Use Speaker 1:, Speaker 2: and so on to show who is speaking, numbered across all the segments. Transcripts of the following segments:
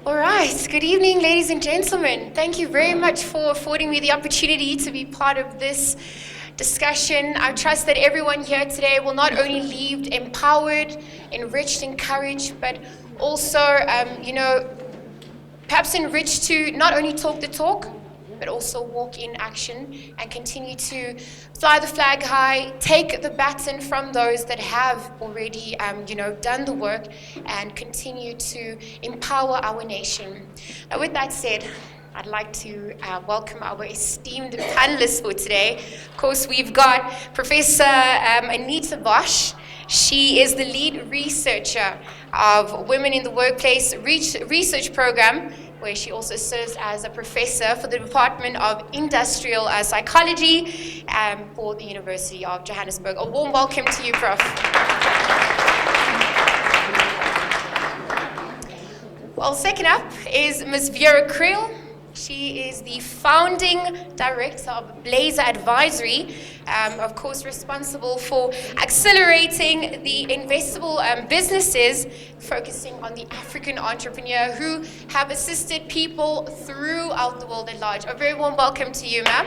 Speaker 1: All right, good evening, ladies and gentlemen. Thank you very much for affording me the opportunity to be part of this discussion. I trust that everyone here today will not only leave empowered, enriched, encouraged, but also, perhaps enriched to not only talk the talk, but also walk in action and continue to fly the flag high, take the baton from those that have already, done the work, and continue to empower our nation. Now, with that said, I'd like to welcome our esteemed panelists for today. Of course, we've got Professor Anita Bosch. She is the lead researcher of Women in the Workplace Research Program, where she also serves as a professor for the Department of Industrial Psychology for the University of Johannesburg. A warm welcome to you, Prof. Well, second up is Ms. Vera Creel. She is the founding director of Blazer Advisory, of course responsible for accelerating the investable businesses, focusing on the African entrepreneur who have assisted people throughout the world at large. A very warm welcome to you, ma'am.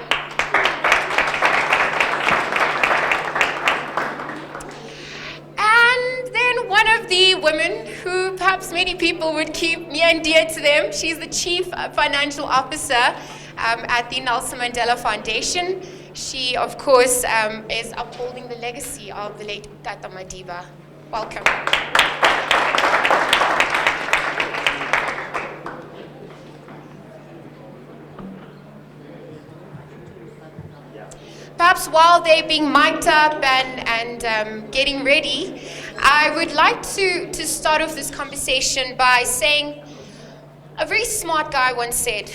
Speaker 1: And then one of the women who perhaps many people would keep near and dear to them, she's the Chief Financial Officer at the Nelson Mandela Foundation. She, of course, is upholding the legacy of the late Tata Madiba. Welcome. Perhaps while they're being mic'd up and getting ready, I would like to start off this conversation by saying, a very smart guy once said,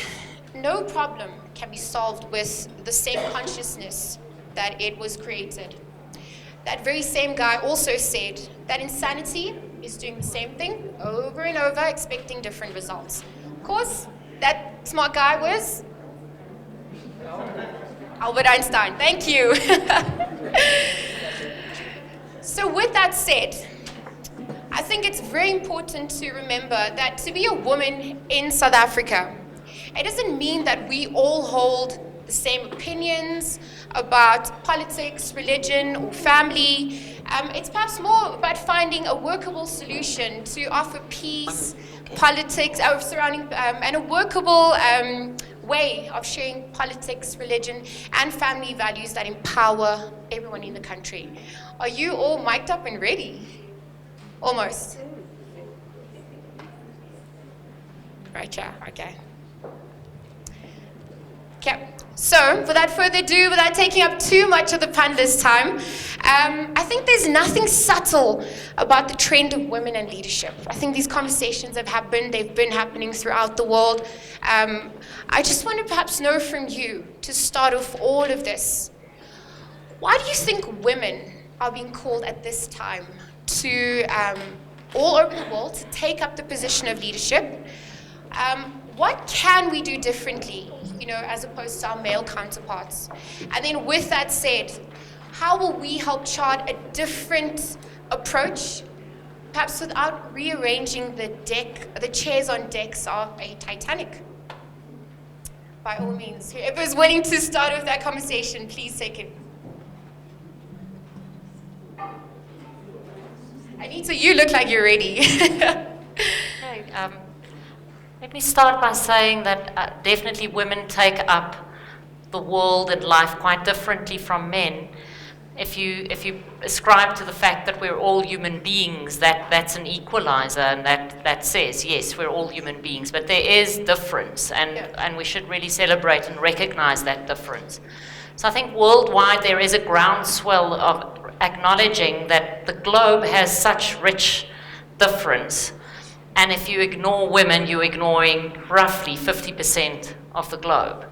Speaker 1: no problem can be solved with the same consciousness that it was created. That very same guy also said that insanity is doing the same thing over and over, expecting different results. Of course, that smart guy was Albert Einstein. Thank you. So with that said, I think it's very important to remember that to be a woman in South Africa, it doesn't mean that we all hold the same opinions about politics, religion, or family. It's perhaps more about finding a workable solution to offer peace, politics, surrounding, and a workable way of sharing politics, religion, and family values that empower everyone in the country. Are you all mic'd up and ready? Almost. Right, yeah, okay. Okay, so without further ado, without taking up too much of the panelist time, I think there's nothing subtle about the trend of women in leadership. I think these conversations have happened, they've been happening throughout the world. I just want to perhaps know from you, to start off all of this, why do you think women are being called at this time to, all over the world, to take up the position of leadership? What can we do differently, as opposed to our male counterparts? And then with that said, how will we help chart a different approach, perhaps without rearranging the chairs on decks of a Titanic? By all means, whoever's willing to start with that conversation, please take it. Anita, you look like you're ready.
Speaker 2: Okay, let me start by saying that definitely women take up the world and life quite differently from men. If you ascribe to the fact that we're all human beings, that's an equalizer, and that says, yes, we're all human beings, but there is difference, and we should really celebrate and recognize that difference. So I think worldwide there is a groundswell of acknowledging that the globe has such rich difference, and if you ignore women, you're ignoring roughly 50% of the globe.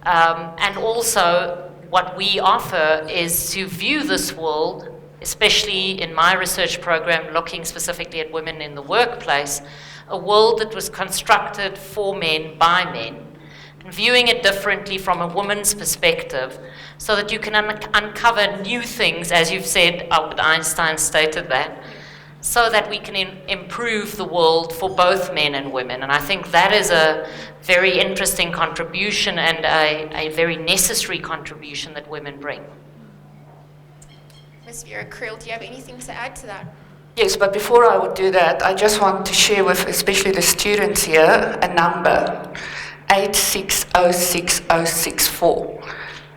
Speaker 2: And also, what we offer is to view this world, especially in my research program, looking specifically at women in the workplace, a world that was constructed for men by men, and viewing it differently from a woman's perspective, so that you can uncover new things, as you've said, Albert Einstein stated that, so that we can improve the world for both men and women. And I think that is a very interesting contribution and a very necessary contribution that women bring.
Speaker 1: Ms. Vera Kriel, do you have anything to add to that?
Speaker 3: Yes, but before I would do that, I just want to share with especially the students here a number, 8606064.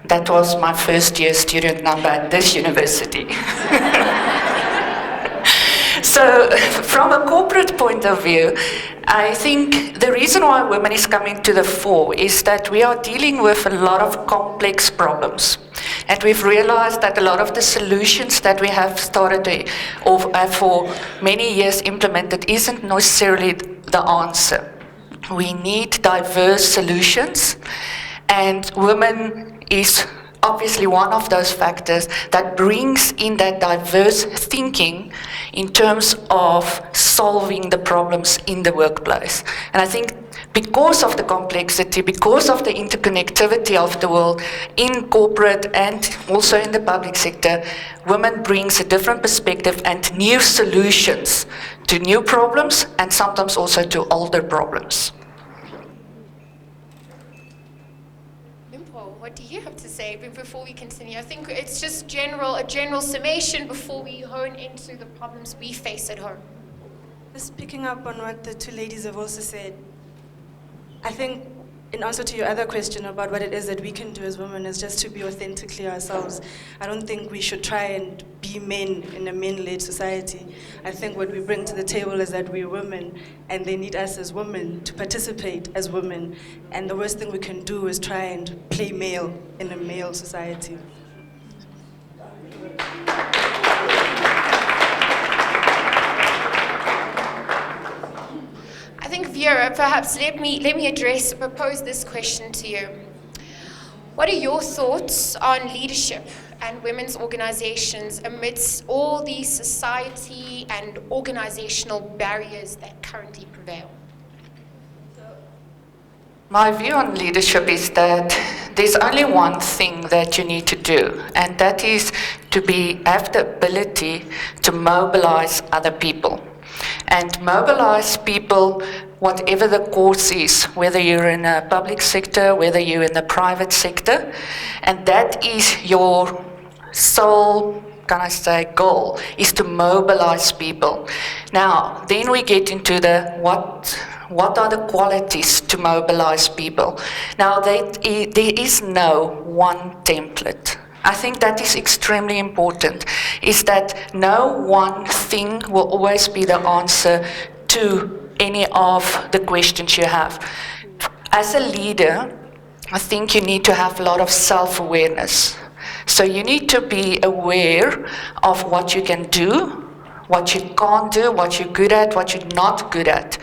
Speaker 3: That was my first year student number at this university. So from a corporate point of view, I think the reason why women is coming to the fore is that we are dealing with a lot of complex problems. And we've realized that a lot of the solutions that we have started or for many years implemented isn't necessarily the answer. We need diverse solutions, and women is obviously one of those factors that brings in that diverse thinking in terms of solving the problems in the workplace. And I think because of the complexity, because of the interconnectivity of the world in corporate and also in the public sector, women brings a different perspective and new solutions to new problems and sometimes also to older problems.
Speaker 1: What do you have to say before we continue? I think it's just a general summation before we hone into the problems we face at home.
Speaker 4: Just picking up on what the two ladies have also said, I think in answer to your other question about what it is that we can do as women is just to be authentically ourselves. I don't think we should try and be men in a men-led society. I think what we bring to the table is that we're women and they need us as women to participate as women. And the worst thing we can do is try and play male in a male society.
Speaker 1: I think, Vera, perhaps let me propose this question to you. What are your thoughts on leadership and women's organizations amidst all these society and organizational barriers that currently prevail?
Speaker 3: My view on leadership is that there's only one thing that you need to do, and that is to have the ability to mobilize other people. And mobilize people, whatever the cause is, whether you're in a public sector, whether you're in the private sector, and that is your sole, goal, is to mobilize people. Now, then we get into the what are the qualities to mobilize people? Now, there is no one template. I think that is extremely important, is that no one thing will always be the answer to any of the questions you have. As a leader, I think you need to have a lot of self-awareness. So you need to be aware of what you can do, what you can't do, what you're good at, what you're not good at.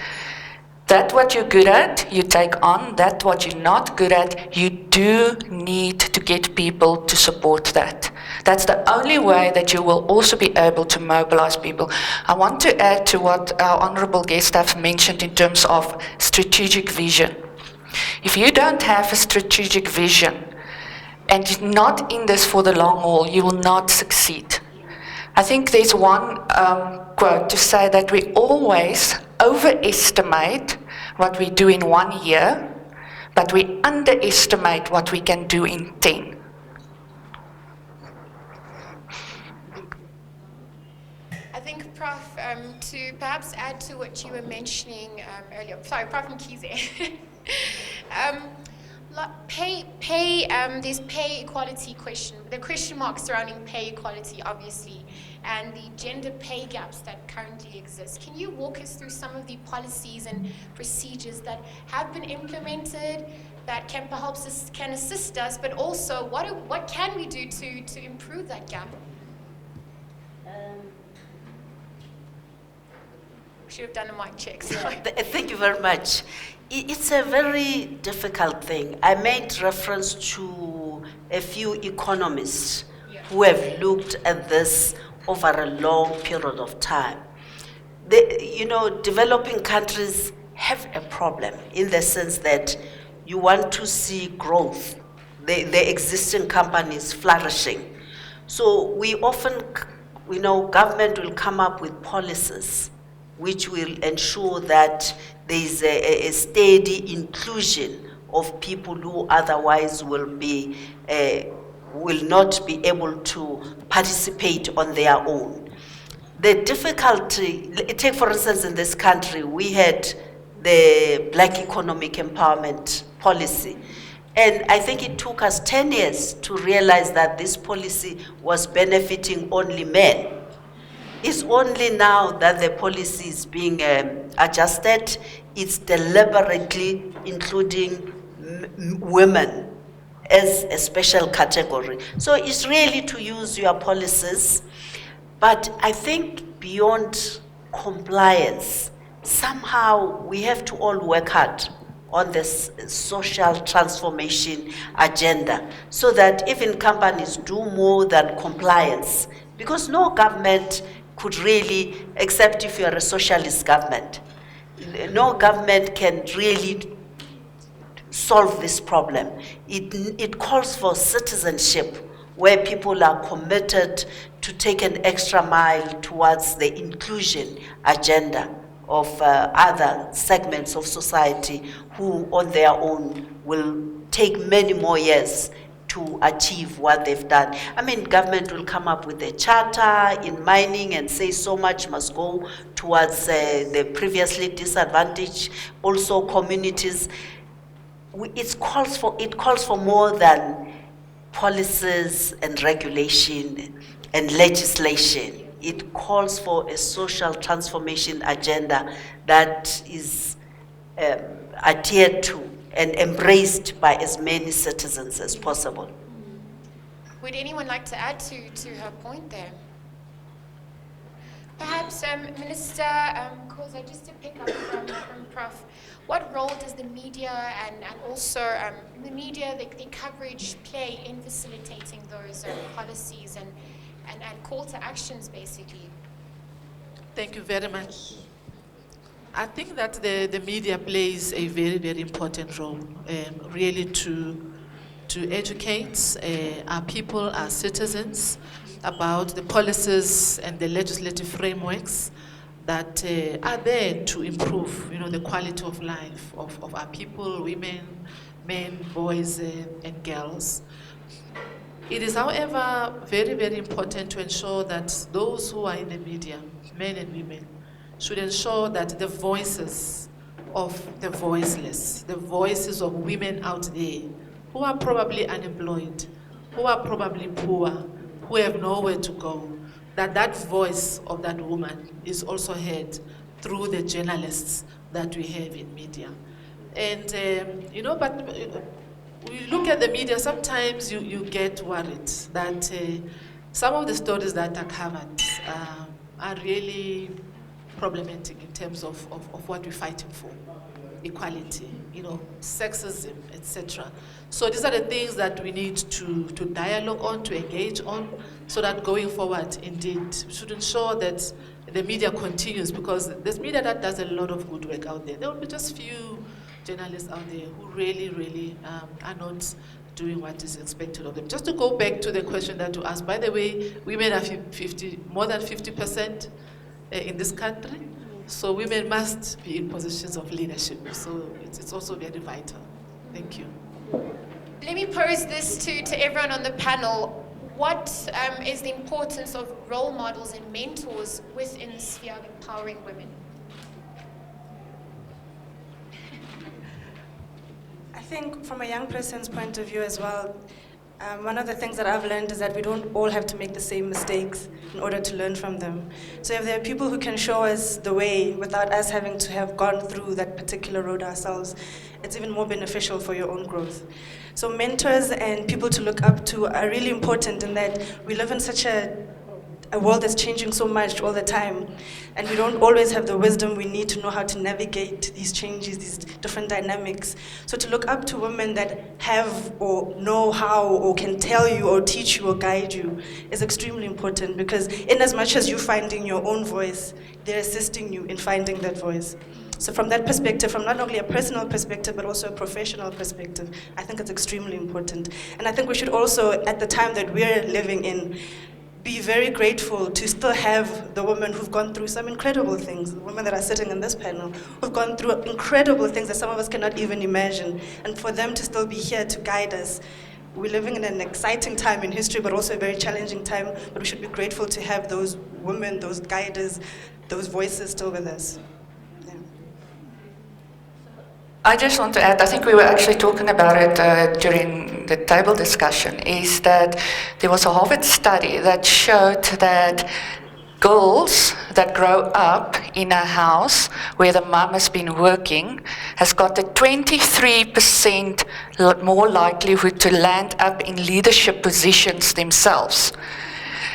Speaker 3: That what you're good at, you take on. That what you're not good at, you do need to get people to support that. That's the only way that you will also be able to mobilize people. I want to add to what our honorable guests have mentioned in terms of strategic vision. If you don't have a strategic vision and you're not in this for the long haul, you will not succeed. I think there's one quote to say that we always overestimate what we do in 1 year, but we underestimate what we can do in 10.
Speaker 1: I think, Prof, to perhaps add to what you were mentioning earlier, sorry, Prof Mkhize, there's pay equality question, the question mark surrounding pay equality, obviously, and the gender pay gaps that currently exist. Can you walk us through some of the policies and procedures that have been implemented that can perhaps assist us, but also what can we do to improve that gap? Should have done a mic check.
Speaker 5: Thank you very much. It's a very difficult thing. I made reference to a few economists who have looked at this over a long period of time. Developing countries have a problem in the sense that you want to see growth, the existing companies flourishing. So we often we know government will come up with policies which will ensure that there is a steady inclusion of people who otherwise will not be able to participate on their own. The difficulty, take for instance in this country, we had the Black Economic Empowerment Policy. And I think it took us 10 years to realize that this policy was benefiting only men. It's only now that the policy is being adjusted. It's deliberately including women as a special category. So it's really to use your policies. But I think beyond compliance, somehow we have to all work hard on this social transformation agenda so that even companies do more than compliance, because no government could really, except if you're a socialist government, no government can really solve this problem. It calls for citizenship where people are committed to take an extra mile towards the inclusion agenda of other segments of society who on their own will take many more years to achieve what they've done. I mean, government will come up with a charter in mining and say so much must go towards the previously disadvantaged, also communities. It calls for more than policies and regulation and legislation. It calls for a social transformation agenda that is adhered to and embraced by as many citizens as possible.
Speaker 1: Would anyone like to add to her point there? Perhaps, Minister Khoza, just to pick up from Prof, what role does the media and also the media, the coverage play in facilitating those policies and call to actions, basically?
Speaker 6: Thank you very much. I think that the media plays a very, very important role, really to educate our people, our citizens, about the policies and the legislative frameworks that are there to improve, the quality of life of our people, women, men, boys, and girls. It is, however, very, very important to ensure that those who are in the media, men and women, should ensure that the voices of the voiceless, the voices of women out there who are probably unemployed, who are probably poor, who have nowhere to go, that voice of that woman is also heard through the journalists that we have in media. And, but we look at the media, sometimes you get worried that some of the stories that are covered are really problematic in terms of what we're fighting for. Equality, sexism, etc. So these are the things that we need to dialogue on, to engage on, so that going forward, indeed, we should ensure that the media continues, because there's media that does a lot of good work out there. There will be just few journalists out there who really, really are not doing what is expected of them. Just to go back to the question that you asked, by the way, women are more than 50% in this country. So women must be in positions of leadership. So it's also very vital. Thank you.
Speaker 1: Let me pose this to everyone on the panel. What is the importance of role models and mentors within the sphere of empowering women?
Speaker 4: I think from a young person's point of view as well, one of the things that I've learned is that we don't all have to make the same mistakes in order to learn from them. So if there are people who can show us the way without us having to have gone through that particular road ourselves, it's even more beneficial for your own growth. So mentors and people to look up to are really important in that we live in such a world that's changing so much all the time, and we don't always have the wisdom we need to know how to navigate these changes, these different dynamics. So to look up to women that have or know how or can tell you or teach you or guide you is extremely important, because in as much as you finding your own voice, they're assisting you in finding that voice. So from that perspective, from not only a personal perspective, but also a professional perspective, I think it's extremely important. And I think we should also, at the time that we're living in, be very grateful to still have the women who've gone through some incredible things, the women that are sitting in this panel, who've gone through incredible things that some of us cannot even imagine, and for them to still be here to guide us. We're living in an exciting time in history, but also a very challenging time, but we should be grateful to have those women, those guiders, those voices still with us. Yeah.
Speaker 3: I just want to add, I think we were actually talking about it during the table discussion, is that there was a Harvard study that showed that girls that grow up in a house where the mum has been working has got a 23% more likelihood to land up in leadership positions themselves.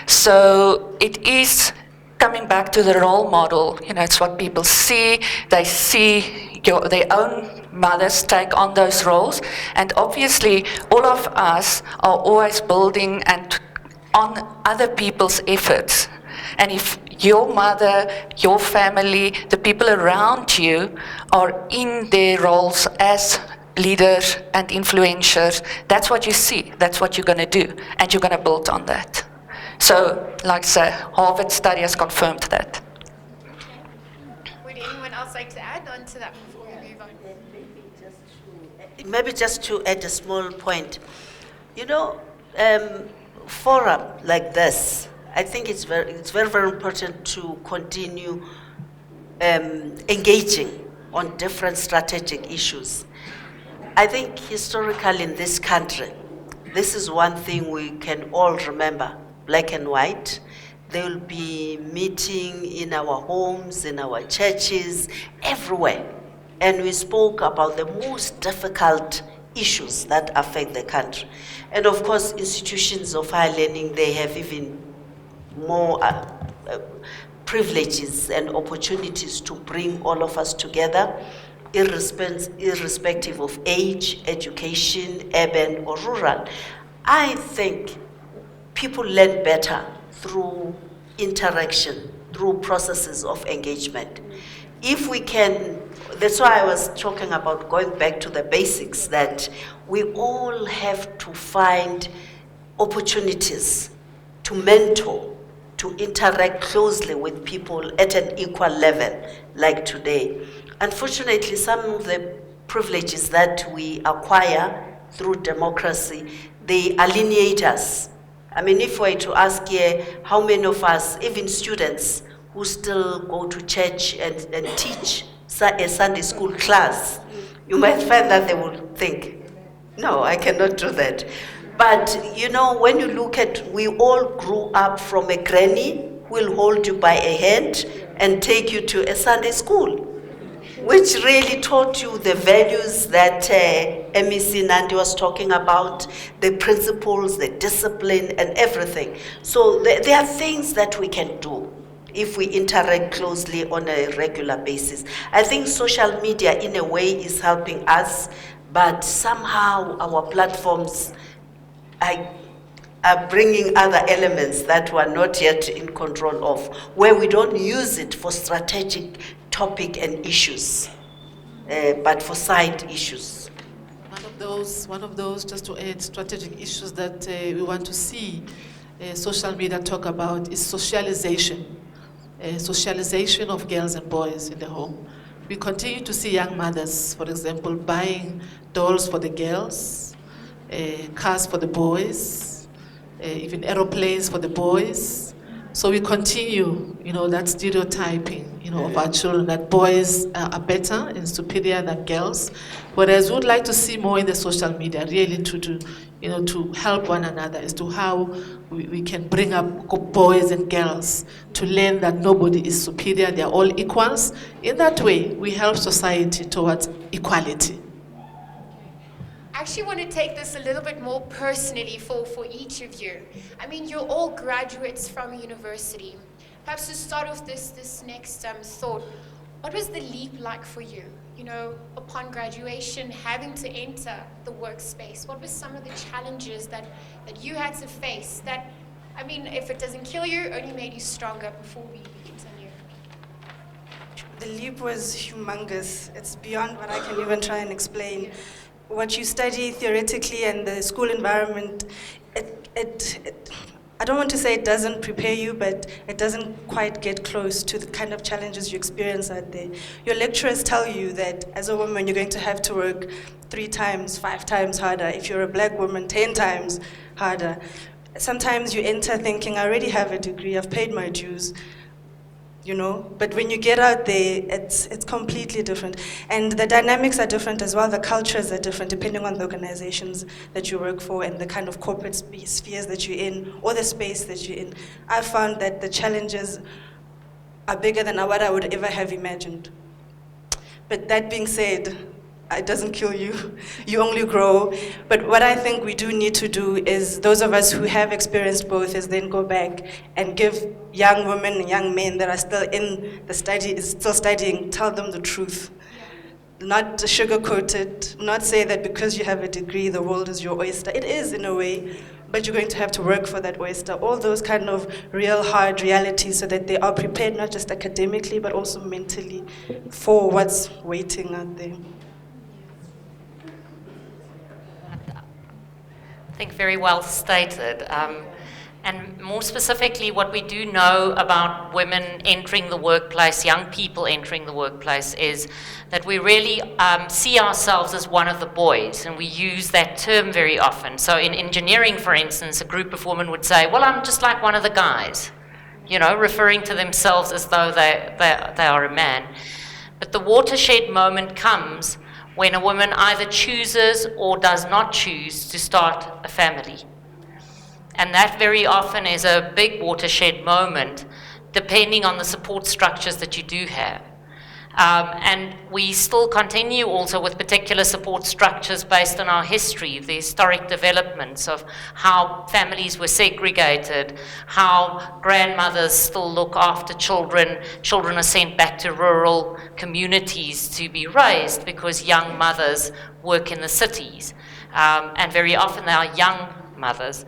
Speaker 3: So it is coming back to the role model. You know, it's what people see. They see their own mothers take on those roles, and obviously all of us are always building and on other people's efforts. And if your mother, your family, the people around you are in their roles as leaders and influencers, that's what you see, that's what you're going to do, and you're going to build on that. So, like I say, Harvard study has confirmed that.
Speaker 1: Would anyone else like to add on to that before we move on?
Speaker 5: Maybe just to add a small point. You know, forum like this, I think it's very, very important to continue engaging on different strategic issues. I think historically in this country, this is one thing we can all remember, black and white. They will be meeting in our homes, in our churches, everywhere. And we spoke about the most difficult issues that affect the country. And of course, institutions of higher learning, they have even more privileges and opportunities to bring all of us together, irrespective of age, education, urban or rural. I think people learn better through interaction, through processes of engagement. If we can, that's why I was talking about going back to the basics, that we all have to find opportunities to mentor, to interact closely with people at an equal level, like today. Unfortunately, some of the privileges that we acquire through democracy, they alienate us. I mean, if we were to ask here, how many of us, even students, who still go to church and teach a Sunday school class, you might find that they would think, no, I cannot do that. But, you know, when you look at, we all grew up from a granny who will hold you by a hand and take you to a Sunday school, which really taught you the values that MEC Nandi was talking about, the principles, the discipline, and everything. So there are things that we can do if we interact closely on a regular basis. I think social media, in a way, is helping us, but somehow our platforms are bringing other elements that we're not yet in control of, where we don't use it for strategic topic and issues, but for side issues.
Speaker 6: One of those, just to add, strategic issues that we want to see social media talk about is socialization. Socialization of girls and boys in the home. We continue to see young mothers, for example, buying dolls for the girls, cars for the boys, even aeroplanes for the boys. So we continue, you know, that stereotyping, you know, of our children, that boys are better and superior than girls. Whereas we would like to see more in the social media, really to do, you know, to help one another as to how we can bring up boys and girls to learn that nobody is superior, they're all equals. In that way, we help society towards equality.
Speaker 1: I actually want to take this a little bit more personally for each of you. I mean, you're all graduates from university. Perhaps to start off this next thought, what was the leap like for you? You know, upon graduation, having to enter the workspace, what were some of the challenges that you had to face that, I mean, if it doesn't kill you, only made you stronger before we continue?
Speaker 4: The leap was humongous. It's beyond what I can even try and explain. What you study theoretically and the school environment, I don't want to say it doesn't prepare you, but it doesn't quite get close to the kind of challenges you experience out there. Your lecturers tell you that as a woman, you're going to have to work 3 times, 5 times harder. If you're a black woman, 10 times harder. Sometimes you enter thinking, I already have a degree, I've paid my dues, you know? But when you get out there, it's completely different. And the dynamics are different as well, the cultures are different depending on the organizations that you work for and the kind of corporate spheres that you're in or the space that you're in. I found that the challenges are bigger than what I would ever have imagined. But that being said, it doesn't kill you, you only grow. But what I think we do need to do is, those of us who have experienced both, is then go back and give young women and young men that are still in the study, still studying, tell them the truth. Not sugarcoat it, not say that because you have a degree, the world is your oyster. It is in a way, but you're going to have to work for that oyster. All those kind of real hard realities so that they are prepared, not just academically, but also mentally for what's waiting out there.
Speaker 2: I think very well stated. And more specifically, what we do know about women entering the workplace, young people entering the workplace, is that we really see ourselves as one of the boys, and we use that term very often. So in engineering, for instance, a group of women would say, well, I'm just like one of the guys, you know, referring to themselves as though they are a man. But the watershed moment comes when a woman either chooses or does not choose to start a family. And that very often is a big watershed moment, depending on the support structures that you do have. And we still continue also with particular support structures based on our history, the historic developments of how families were segregated, how grandmothers still look after children, children are sent back to rural communities to be raised because young mothers work in the cities. And very often they are young mothers,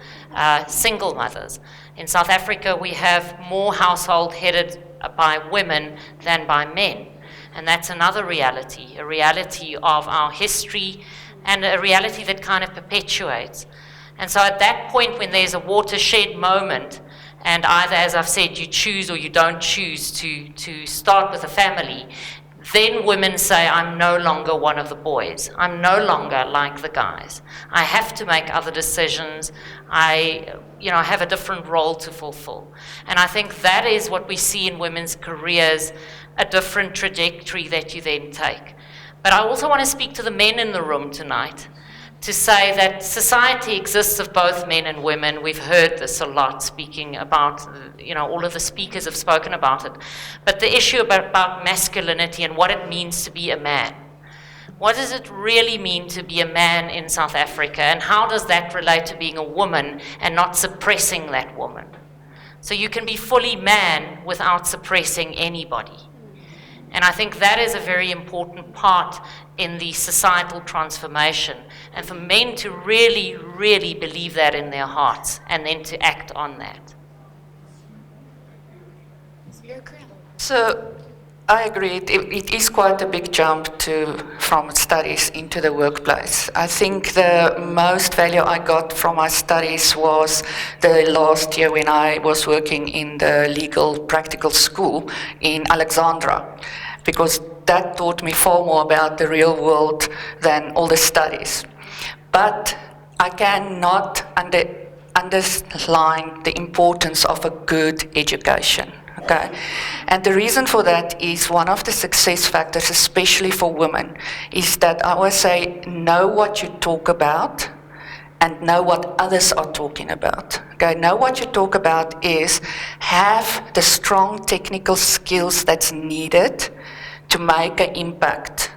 Speaker 2: single mothers. In South Africa, we have more household headed by women than by men. And that's another reality, a reality of our history and a reality that kind of perpetuates. And so at that point when there's a watershed moment, and either, as I've said, you choose or you don't choose to start with a family, then women say, I'm no longer one of the boys. I'm no longer like the guys. I have to make other decisions. I have a different role to fulfill. And I think that is what we see in women's careers, a different trajectory that you then take. But I also want to speak to the men in the room tonight to say that society exists of both men and women. We've heard this a lot, speaking about, all of the speakers have spoken about it. But the issue about masculinity and what it means to be a man. What does it really mean to be a man in South Africa? And how does that relate to being a woman and not suppressing that woman? So you can be fully man without suppressing anybody. And I think that is a very important part in the societal transformation. And for men to really, really believe that in their hearts and then to act on that.
Speaker 3: So I agree, it is quite a big jump from studies into the workplace. I think the most value I got from my studies was the last year when I was working in the legal practical school in Alexandra, because that taught me far more about the real world than all the studies. But I cannot underline the importance of a good education. Okay, and the reason for that is one of the success factors, especially for women, is that I always say, know what you talk about and know what others are talking about. Okay, know what you talk about is have the strong technical skills that's needed to make an impact.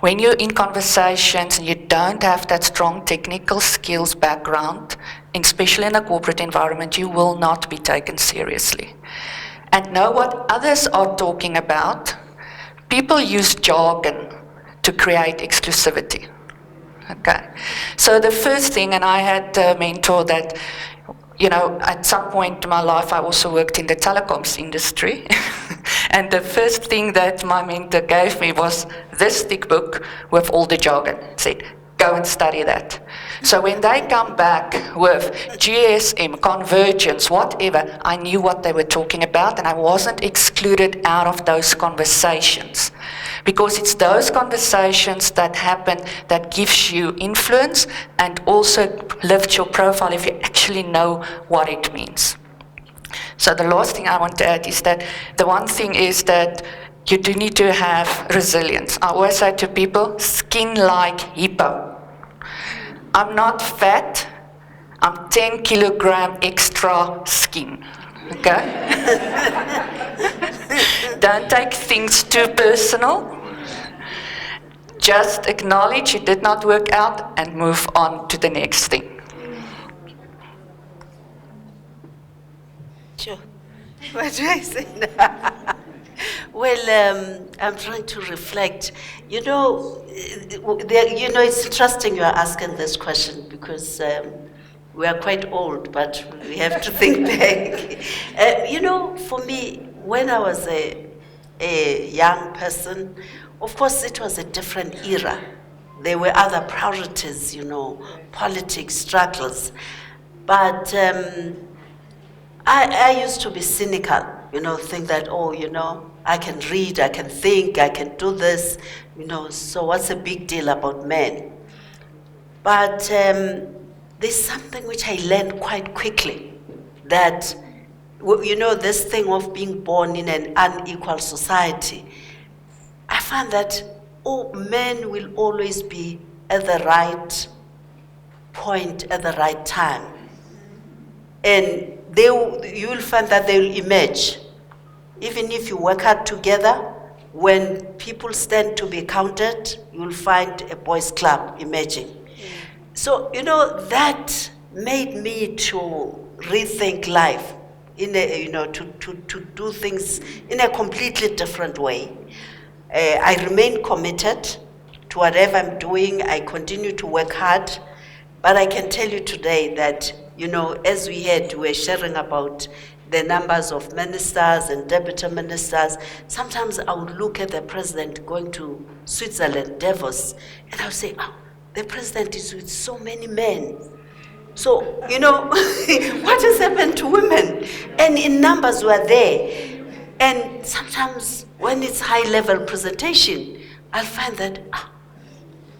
Speaker 3: When you're in conversations and you don't have that strong technical skills background, especially in a corporate environment, you will not be taken seriously. And know what others are talking about. People use jargon to create exclusivity. Okay. So the first thing, and I had a mentor that, at some point in my life I also worked in the telecoms industry. And the first thing that my mentor gave me was this thick book with all the jargon. It said, go go and study that. So when they come back with GSM, convergence, whatever, I knew what they were talking about, and I wasn't excluded out of those conversations. Because it's those conversations that happen that gives you influence and also lifts your profile if you actually know what it means. So the last thing I want to add is that the one thing is that you do need to have resilience. I always say to people, skin like hippo. I'm not fat, I'm 10 kilogram extra skin, okay? Don't take things too personal. Just acknowledge it did not work out and move on to the next thing.
Speaker 5: Sure. What do I say now? Well, I'm trying to reflect. It's interesting you are asking this question because we are quite old, but we have to think back. For me, when I was a young person, of course, it was a different era. There were other priorities, politics, struggles. But I used to be cynical, think that, I can read, I can think, I can do this, so what's the big deal about men? But there's something which I learned quite quickly, that, this thing of being born in an unequal society, I find that men will always be at the right point at the right time. And you will find that they will emerge. Even if you work hard together, when people stand to be counted, you will find a boys' club emerging. So, that made me to rethink life, to do things in a completely different way. I remain committed to whatever I'm doing. I continue to work hard. But I can tell you today that, as we were sharing about the numbers of ministers and deputy ministers, sometimes I would look at the president going to Switzerland, Davos, and I would say, the president is with so many men. So, what has happened to women? And in numbers were there. And sometimes when it's high-level presentation, I'll find that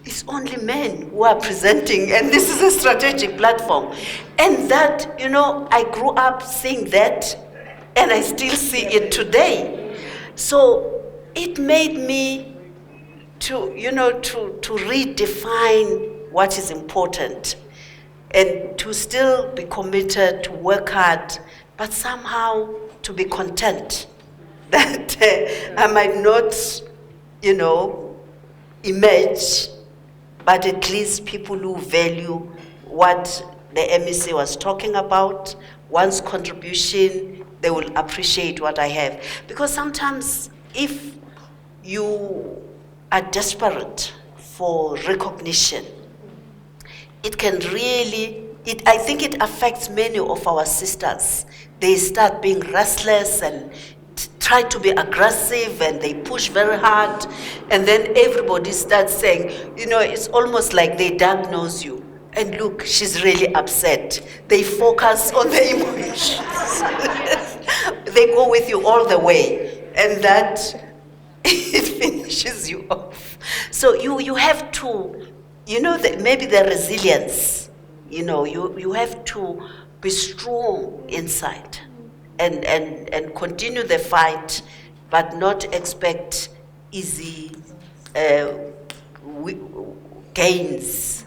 Speaker 5: it's only men who are presenting, and this is a strategic platform. And that, I grew up seeing that, and I still see it today. So it made me to redefine what is important, and to still be committed, to work hard, but somehow to be content that I might not, emerge, but at least people who value what the MEC was talking about, one's contribution, they will appreciate what I have. Because sometimes if you are desperate for recognition, it can really, I think it affects many of our sisters. They start being restless and try to be aggressive, and they push very hard, and then everybody starts saying, it's almost like they diagnose you. And look, she's really upset. They focus on the emotions. They go with you all the way, and that it finishes you off. So you have to, maybe the resilience, you have to be strong inside. And continue the fight, but not expect easy gains,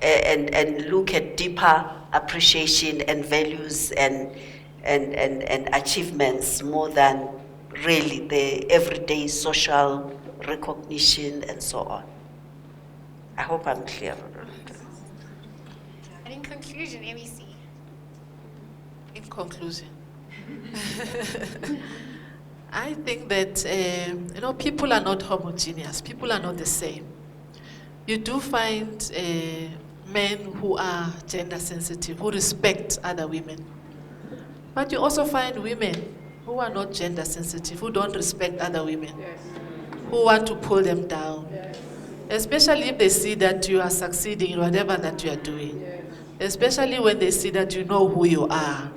Speaker 5: and look at deeper appreciation and values and achievements more than really the everyday social recognition and so on. I hope I'm clear.
Speaker 1: And in conclusion, MEC.
Speaker 6: In conclusion, I think that people are not homogeneous. People are not the same. You do find men who are gender sensitive, who respect other women, but you also find women who are not gender sensitive, who don't respect other women, who want to pull them down. especially if they see that you are succeeding in whatever that you are doing, especially when they see that you know who you are.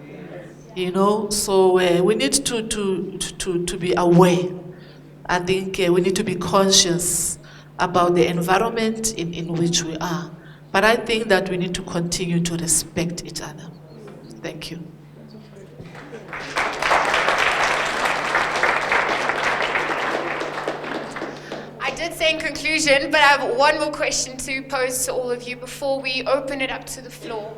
Speaker 6: So we need to be aware. I think we need to be conscious about the environment in which we are. But I think that we need to continue to respect each other. Thank you.
Speaker 1: I did say in conclusion, but I have one more question to pose to all of you before we open it up to the floor.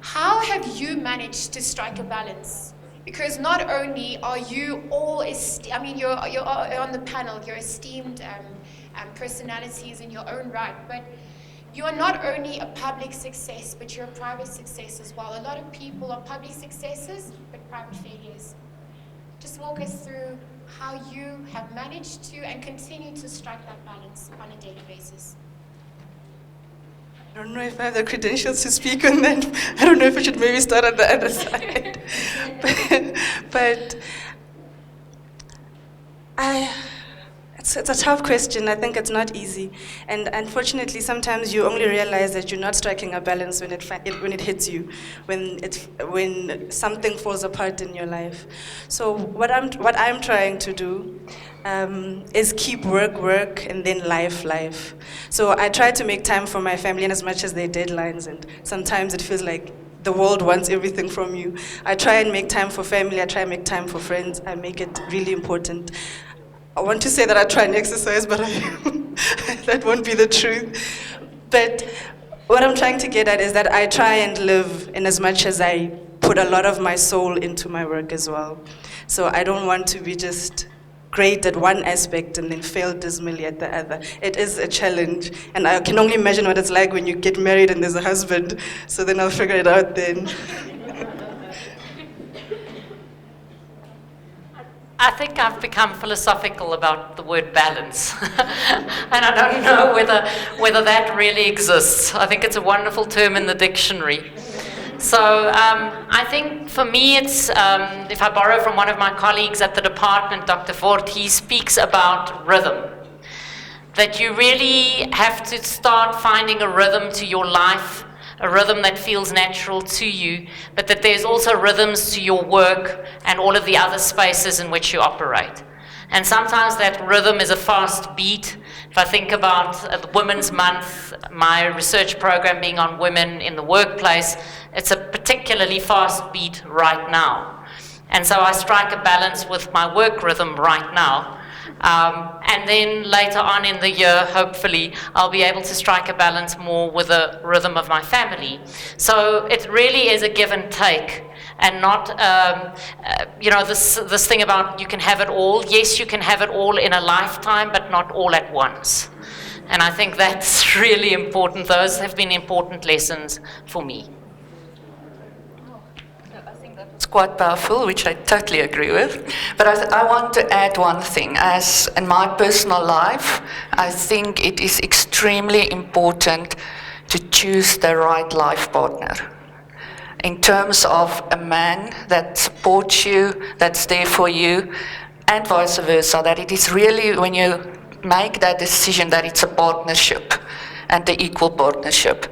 Speaker 1: How have you managed to strike a balance? Because not only are you all, you're on the panel, you're esteemed personalities in your own right, but you are not only a public success, but you're a private success as well. A lot of people are public successes, but private failures. Just walk us through how you have managed to and continue to strike that balance on a daily basis.
Speaker 4: I don't know if I have the credentials to speak on that. I don't know if I should maybe start on the other side. but it's a tough question. I think it's not easy. And unfortunately, sometimes you only realize that you're not striking a balance when it hits you, when something falls apart in your life. So what I'm trying to do is keep work, and then life. So I try to make time for my family, and as much as their deadlines, and sometimes it feels like the world wants everything from you. I try and make time for family, I try and make time for friends, I make it really important. I want to say that I try and exercise, but that won't be the truth. But what I'm trying to get at is that I try and live in as much as I put a lot of my soul into my work as well. So I don't want to be just great at one aspect and then fail dismally at the other. It is a challenge, and I can only imagine what it's like when you get married and there's a husband, so then I'll figure it out then.
Speaker 2: I think I've become philosophical about the word balance. And I don't know whether that really exists. I think it's a wonderful term in the dictionary. So I think for me it's, if I borrow from one of my colleagues at the department, Dr. Ford, he speaks about rhythm. That you really have to start finding a rhythm to your life, a rhythm that feels natural to you, but that there's also rhythms to your work and all of the other spaces in which you operate. And sometimes that rhythm is a fast beat. If I think about the Women's Month, my research program being on women in the workplace, it's a particularly fast beat right now. And so I strike a balance with my work rhythm right now. And then later on in the year, hopefully, I'll be able to strike a balance more with the rhythm of my family. So it really is a give and take, and not, this thing about you can have it all. Yes, you can have it all in a lifetime, but not all at once. And I think that's really important. Those have been important lessons for me.
Speaker 3: It's quite powerful, which I totally agree with. But I want to add one thing. As in my personal life, I think it is extremely important to choose the right life partner. In terms of a man that supports you, that's there for you, and vice versa, that it is really when you make that decision that it's a partnership and the equal partnership.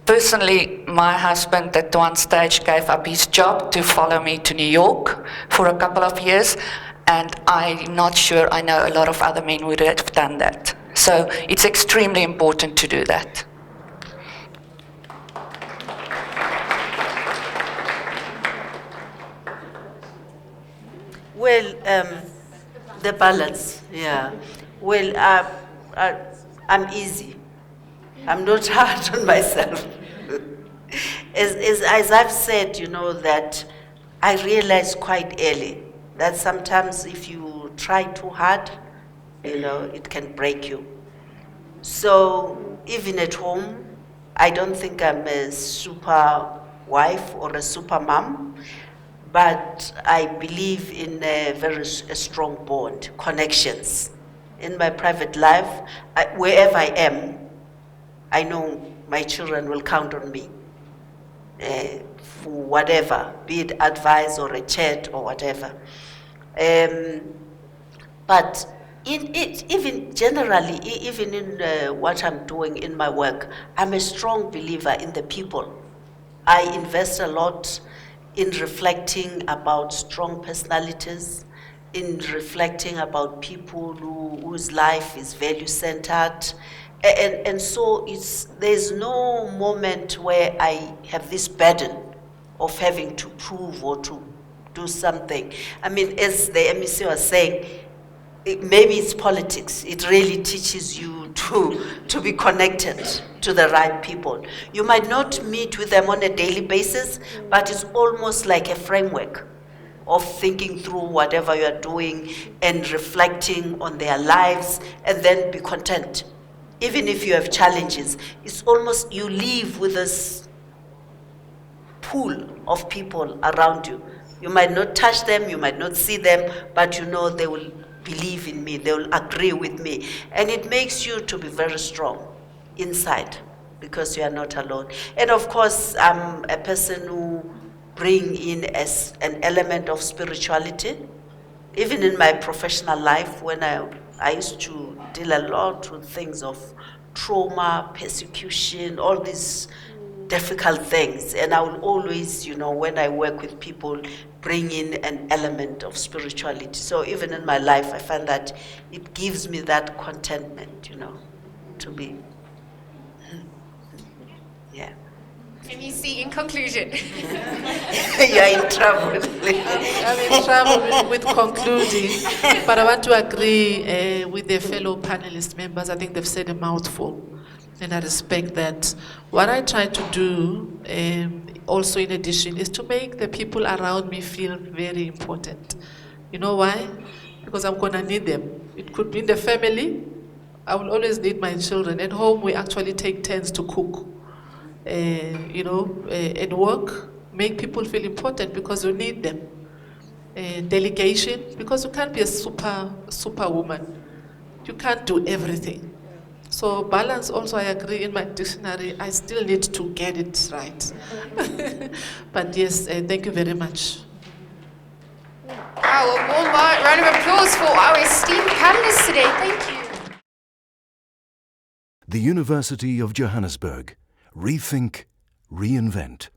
Speaker 3: Personally, my husband at one stage gave up his job to follow me to New York for a couple of years, and I'm not sure I know a lot of other men would have done that. So it's extremely important to do that.
Speaker 5: Well, the balance, yeah. Well, I'm easy. I'm not hard on myself. As I've said, that I realized quite early that sometimes if you try too hard, it can break you. So even at home, I don't think I'm a super wife or a super mom, but I believe in a strong bond, connections. In my private life, wherever I am, I know my children will count on me for whatever, be it advice or a chat or whatever. But in it, even generally, even in what I'm doing in my work, I'm a strong believer in the people. I invest a lot in reflecting about strong personalities, in reflecting about people whose life is value-centered. And so there's no moment where I have this burden of having to prove or to do something. I mean, as the MEC was saying, maybe it's politics. It really teaches you to be connected to the right people. You might not meet with them on a daily basis, but it's almost like a framework of thinking through whatever you are doing and reflecting on their lives, and then be content. Even if you have challenges, it's almost you live with this pool of people around you. You might not touch them, you might not see them, but you know they will believe in me, they will agree with me. And it makes you to be very strong inside because you are not alone. And of course, I'm a person who bring in as an element of spirituality. Even in my professional life, when I used to deal a lot with things of trauma, persecution, all these difficult things. And I will always, when I work with people, bring in an element of spirituality. So even in my life, I find that it gives me that contentment, to be, yeah.
Speaker 1: MEC, in conclusion.
Speaker 5: You're in trouble.
Speaker 6: I'm in trouble with concluding, but I want to agree with the fellow panelist members. I think they've said a mouthful, and I respect that. What I try to do, also in addition, is to make the people around me feel very important. You know why? Because I'm going to need them. It could be in the family. I will always need my children. At home, we actually take turns to cook. At work, make people feel important because you need them. Delegation, because you can't be a superwoman. You can't do everything. So balance also, I agree, in my dictionary, I still need to get it right. But yes, thank you very much.
Speaker 1: Wow, a warm round of applause for our esteemed panelists today. Thank you.
Speaker 7: The University of Johannesburg. Rethink, reinvent.